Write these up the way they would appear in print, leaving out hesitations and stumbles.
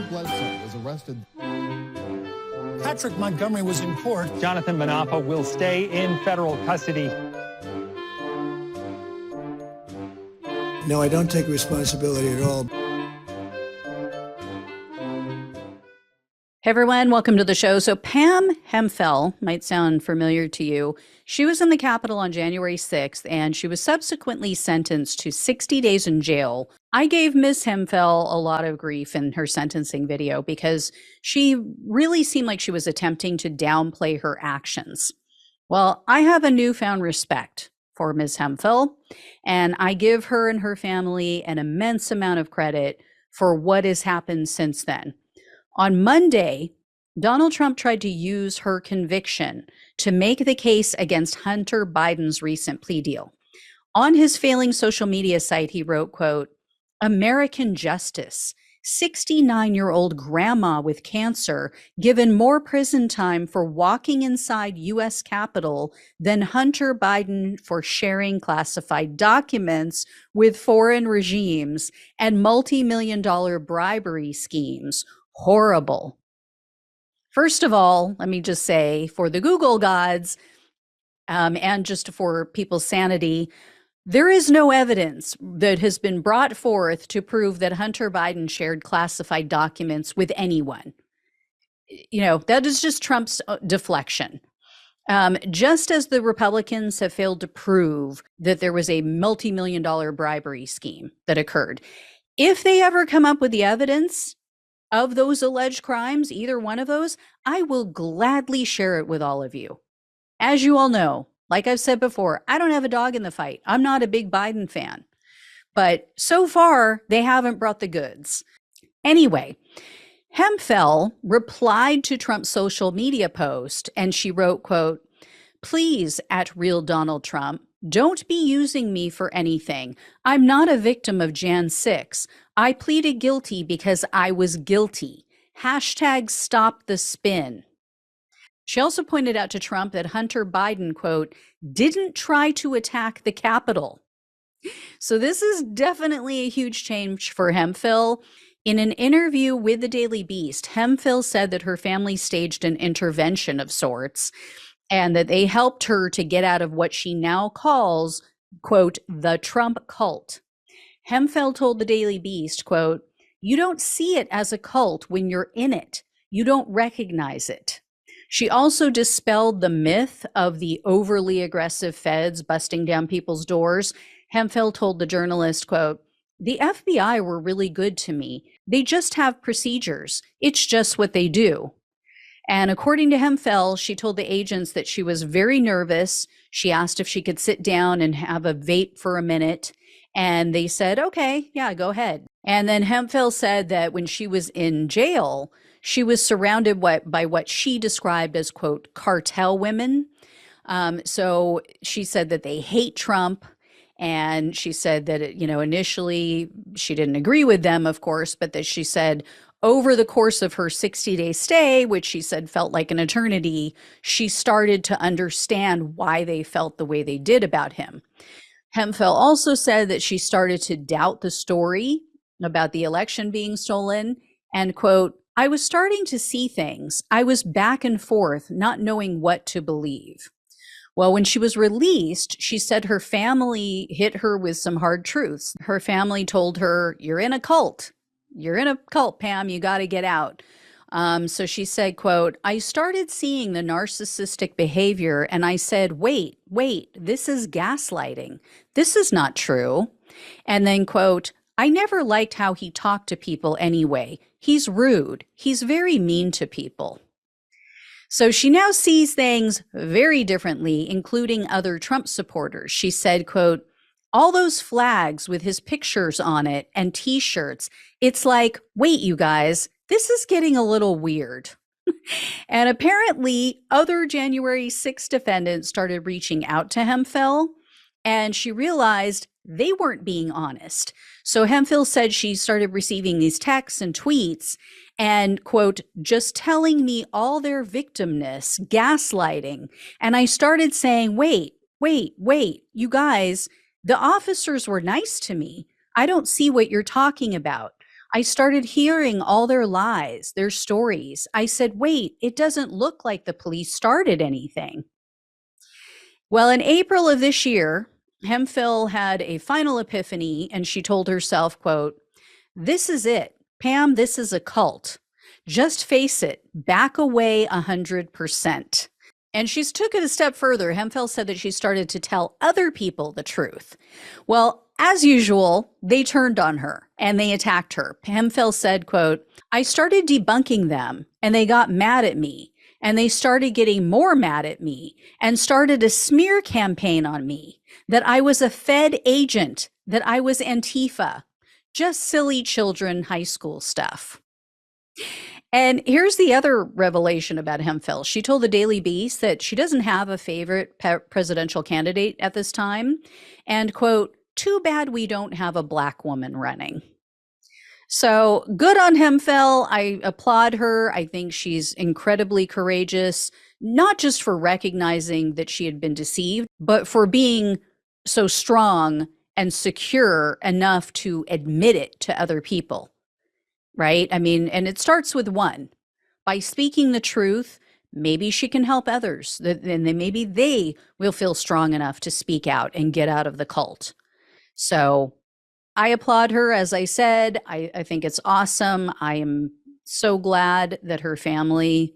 Bledsoe was arrested. Patrick Montgomery was in court. Jonathan Manapa will stay in federal custody. No, I don't take responsibility at all. Hey everyone, welcome to the show. So Pam Hemphill might sound familiar to you. She was in the Capitol on January 6th, and she was subsequently sentenced to 60 days in jail. I gave Ms. Hemphill a lot of grief in her sentencing video because she really seemed like she was attempting to downplay her actions. Well, I have a newfound respect for Ms. Hemphill, and I give her and her family an immense amount of credit for what has happened since then. On Monday, Donald Trump tried to use her conviction to make the case against Hunter Biden's recent plea deal. On his failing social media site, he wrote, quote, "American justice, 69-year-old grandma with cancer given more prison time for walking inside U.S. Capitol than Hunter Biden for sharing classified documents with foreign regimes and multi-million-dollar bribery schemes. Horrible." First of all, let me just say, for the Google gods, and just for people's sanity, there is no evidence that has been brought forth to prove that Hunter Biden shared classified documents with anyone. You know, that is just Trump's deflection. Just as the Republicans have failed to prove that there was a multi-million-dollar bribery scheme that occurred. If they ever come up with the evidence of those alleged crimes, either one of those, I will gladly share it with all of you. As you all know, like I've said before, I don't have a dog in the fight. I'm not a big Biden fan, but so far they haven't brought the goods. Anyway, Hemphill replied to Trump's social media post and she wrote, quote, "Please, at Real Donald Trump, don't be using me for anything. I'm not a victim of Jan 6. I pleaded guilty because I was guilty. Hashtag stop the spin." She also pointed out to Trump that Hunter Biden, quote, "didn't try to attack the Capitol." So this is definitely a huge change for Hemphill. In an interview with the Daily Beast, Hemphill said that her family staged an intervention of sorts and that they helped her to get out of what she now calls, quote, "the Trump cult." Hemphill told the Daily Beast, quote, "You don't see it as a cult when you're in it. You don't recognize it." She also dispelled the myth of the overly aggressive feds busting down people's doors. Hemphill told the journalist, quote, "The FBI were really good to me. They just have procedures. It's just what they do." And according to Hemphill, she told the agents that she was very nervous. She asked if she could sit down and have a vape for a minute. And they said, okay, yeah, go ahead. And then Hemphill said that when she was in jail, she was surrounded by what she described as, quote, "cartel women." So she said that they hate Trump. And she said that, initially she didn't agree with them, of course, but that she said over the course of her 60-day stay, which she said felt like an eternity, she started to understand why they felt the way they did about him. Hemphill also said that she started to doubt the story about the election being stolen and, quote, "I was starting to see things. I was back and forth, not knowing what to believe." Well, when she was released, she said her family hit her with some hard truths. Her family told her, "You're in a cult. You're in a cult, Pam. You got to get out." So she said, quote, "I started seeing the narcissistic behavior and I said, wait, this is gaslighting. This is not true." And then, quote, "I never liked how he talked to people anyway. He's rude. He's very mean to people." So she now sees things very differently, including other Trump supporters. She said, quote, "All those flags with his pictures on it and t-shirts, it's like, wait, you guys, this is getting a little weird." And apparently other January 6 defendants started reaching out to Hemphill, and she realized they weren't being honest. So Hemphill said she started receiving these texts and tweets and, quote, "just telling me all their victimness, gaslighting. And I started saying, wait, you guys, the officers were nice to me. I don't see what you're talking about. I started hearing all their lies, their stories. I said, wait, it doesn't look like the police started anything. Well, in April of this year, Hemphill had a final epiphany and she told herself, quote, "This is it. Pam, this is a cult. Just face it, back away 100%. And she's took it a step further. Hemphill said that she started to tell other people the truth. Well, as usual, they turned on her and they attacked her. Hemphill said, quote, "I started debunking them and they got mad at me and they started getting more mad at me and started a smear campaign on me that I was a Fed agent, that I was Antifa, just silly children high school stuff." And here's the other revelation about Hemphill. She told the Daily Beast that she doesn't have a favorite presidential candidate at this time. And, quote, "Too bad we don't have a Black woman running." So good on Hemphill. I applaud her. I think she's incredibly courageous, not just for recognizing that she had been deceived, but for being so strong and secure enough to admit it to other people. Right? I mean, and it starts with one. By speaking the truth, maybe she can help others. And then maybe they will feel strong enough to speak out and get out of the cult. So I applaud her. As I said, I think it's awesome. I am so glad that her family,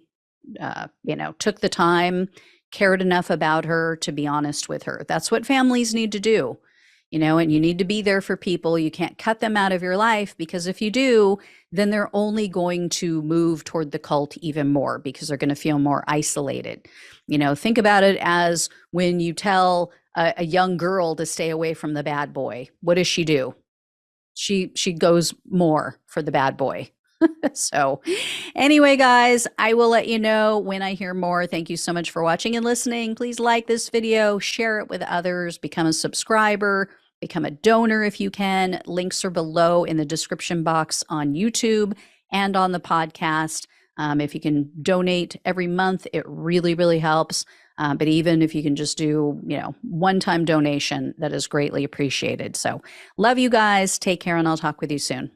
took the time, cared enough about her to be honest with her. That's what families need to do. And you need to be there for people. You can't cut them out of your life, because if you do, then they're only going to move toward the cult even more because they're going to feel more isolated. Think about it as when you tell a young girl to stay away from the bad boy. What does she do? She goes more for the bad boy. So anyway, guys, I will let you know when I hear more. Thank you so much for watching and listening. Please like this video, share it with others, become a subscriber, become a donor if you can. Links are below in the description box on YouTube and on the podcast. If you can donate every month, it really, really helps. But even if you can just do, one-time donation, that is greatly appreciated. So love you guys. Take care, and I'll talk with you soon.